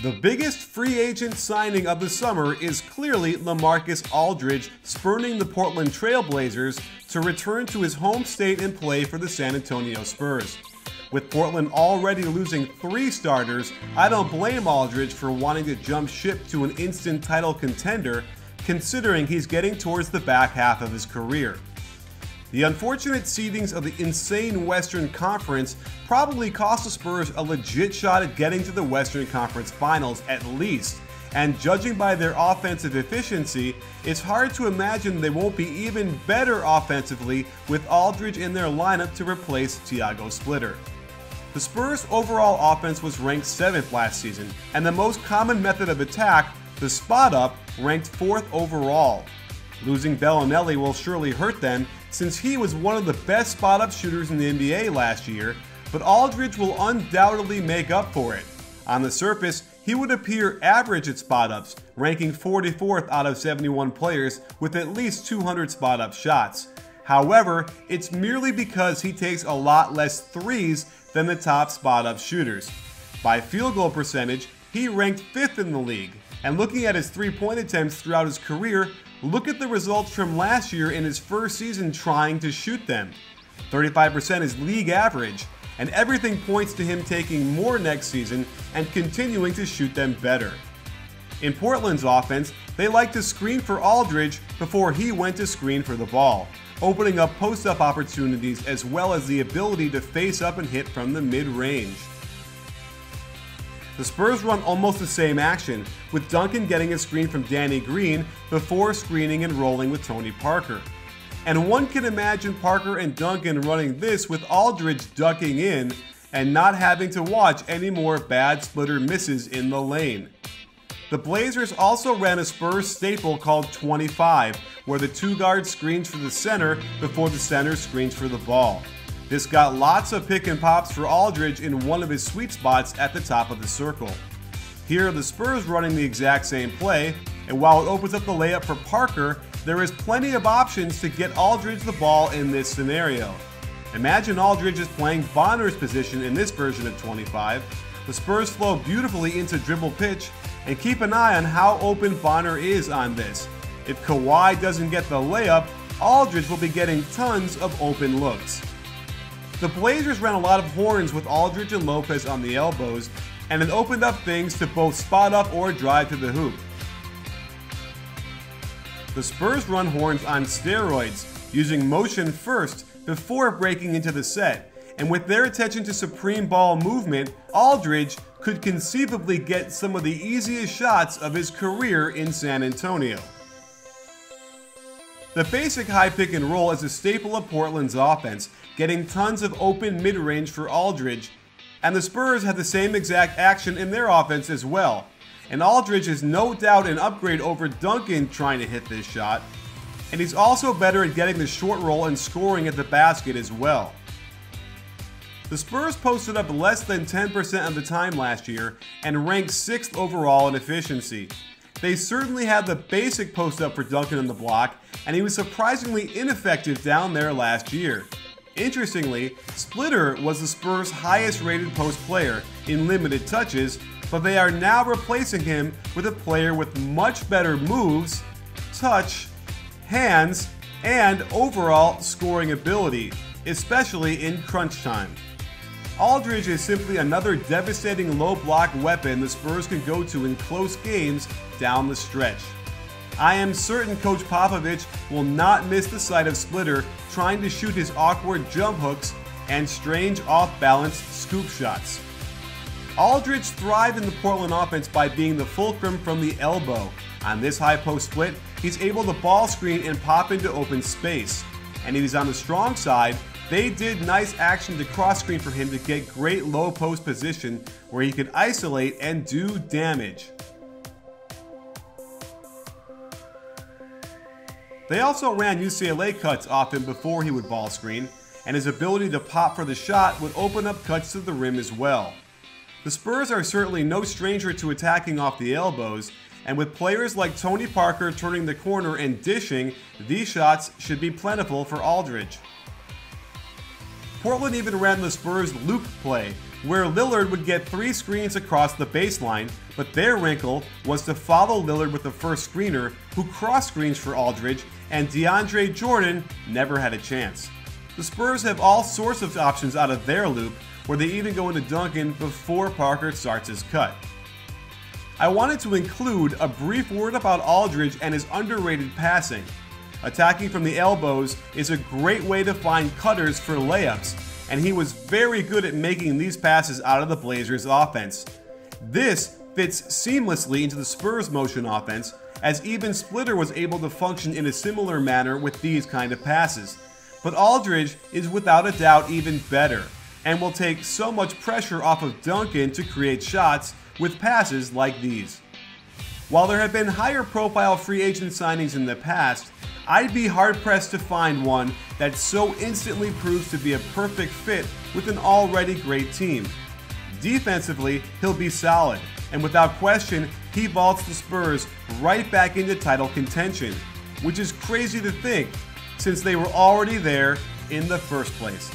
The biggest free agent signing of the summer is clearly LaMarcus Aldridge spurning the Portland Trail Blazers to return to his home state and play for the San Antonio Spurs. With Portland already losing 3 starters, I don't blame Aldridge for wanting to jump ship to an instant title contender, considering he's getting towards the back half of his career. The unfortunate seedings of the insane Western Conference probably cost the Spurs a legit shot at getting to the Western Conference Finals at least, and judging by their offensive efficiency, it's hard to imagine they won't be even better offensively with Aldridge in their lineup to replace Tiago Splitter. The Spurs' overall offense was ranked 7th last season, and the most common method of attack, the spot-up, ranked 4th overall. Losing Bellinelli will surely hurt them, since he was one of the best spot-up shooters in the NBA last year, but Aldridge will undoubtedly make up for it. On the surface, he would appear average at spot-ups, ranking 44th out of 71 players with at least 200 spot-up shots. However, it's merely because he takes a lot less threes than the top spot-up shooters. By field goal percentage, he ranked 5th in the league, and looking at his three-point attempts throughout his career, look at the results from last year in his first season trying to shoot them. 35% is league average, and everything points to him taking more next season and continuing to shoot them better. In Portland's offense, they like to screen for Aldridge before he went to screen for the ball, opening up post-up opportunities as well as the ability to face up and hit from the mid-range. The Spurs run almost the same action, with Duncan getting a screen from Danny Green before screening and rolling with Tony Parker. And one can imagine Parker and Duncan running this with Aldridge ducking in and not having to watch any more bad splitter misses in the lane. The Blazers also ran a Spurs staple called 25, where the 2-guard screens for the center before the center screens for the ball. This got lots of pick and pops for Aldridge in one of his sweet spots at the top of the circle. Here, the Spurs running the exact same play, and while it opens up the layup for Parker, there is plenty of options to get Aldridge the ball in this scenario. Imagine Aldridge is playing Bonner's position in this version of 25. The Spurs flow beautifully into dribble pitch, and keep an eye on how open Bonner is on this. If Kawhi doesn't get the layup, Aldridge will be getting tons of open looks. The Blazers ran a lot of horns with Aldridge and Lopez on the elbows, and it opened up things to both spot up or drive to the hoop. The Spurs run horns on steroids, using motion first before breaking into the set, and with their attention to supreme ball movement, Aldridge could conceivably get some of the easiest shots of his career in San Antonio. The basic high pick and roll is a staple of Portland's offense, getting tons of open mid-range for Aldridge, and the Spurs have the same exact action in their offense as well. And Aldridge is no doubt an upgrade over Duncan trying to hit this shot, and he's also better at getting the short roll and scoring at the basket as well. The Spurs posted up less than 10% of the time last year and ranked 6th overall in efficiency. They certainly had the basic post-up for Duncan in the block, and he was surprisingly ineffective down there last year. Interestingly, Splitter was the Spurs' highest-rated post player in limited touches, but they are now replacing him with a player with much better moves, touch, hands, and overall scoring ability, especially in crunch time. Aldridge is simply another devastating low-block weapon the Spurs can go to in close games down the stretch. I am certain Coach Popovich will not miss the sight of Splitter trying to shoot his awkward jump hooks and strange off-balance scoop shots. Aldridge thrived in the Portland offense by being the fulcrum from the elbow. On this high post split, he's able to ball screen and pop into open space. And if he's on the strong side, they did nice action to cross screen for him to get great low post position where he could isolate and do damage. They also ran UCLA cuts off him before he would ball screen, and his ability to pop for the shot would open up cuts to the rim as well. The Spurs are certainly no stranger to attacking off the elbows, and with players like Tony Parker turning the corner and dishing, these shots should be plentiful for Aldridge. Portland even ran the Spurs loop play, where Lillard would get 3 screens across the baseline, but their wrinkle was to follow Lillard with the first screener, who cross screens for Aldridge, and DeAndre Jordan never had a chance. The Spurs have all sorts of options out of their loop, where they even go into Duncan before Parker starts his cut. I wanted to include a brief word about Aldridge and his underrated passing. Attacking from the elbows is a great way to find cutters for layups, and he was very good at making these passes out of the Blazers' offense. This fits seamlessly into the Spurs' motion offense, as even Splitter was able to function in a similar manner with these kind of passes. But Aldridge is without a doubt even better, and will take so much pressure off of Duncan to create shots with passes like these. While there have been higher profile free agent signings in the past, I'd be hard pressed to find one that so instantly proves to be a perfect fit with an already great team. Defensively, he'll be solid, and without question, he vaults the Spurs right back into title contention, which is crazy to think since they were already there in the first place.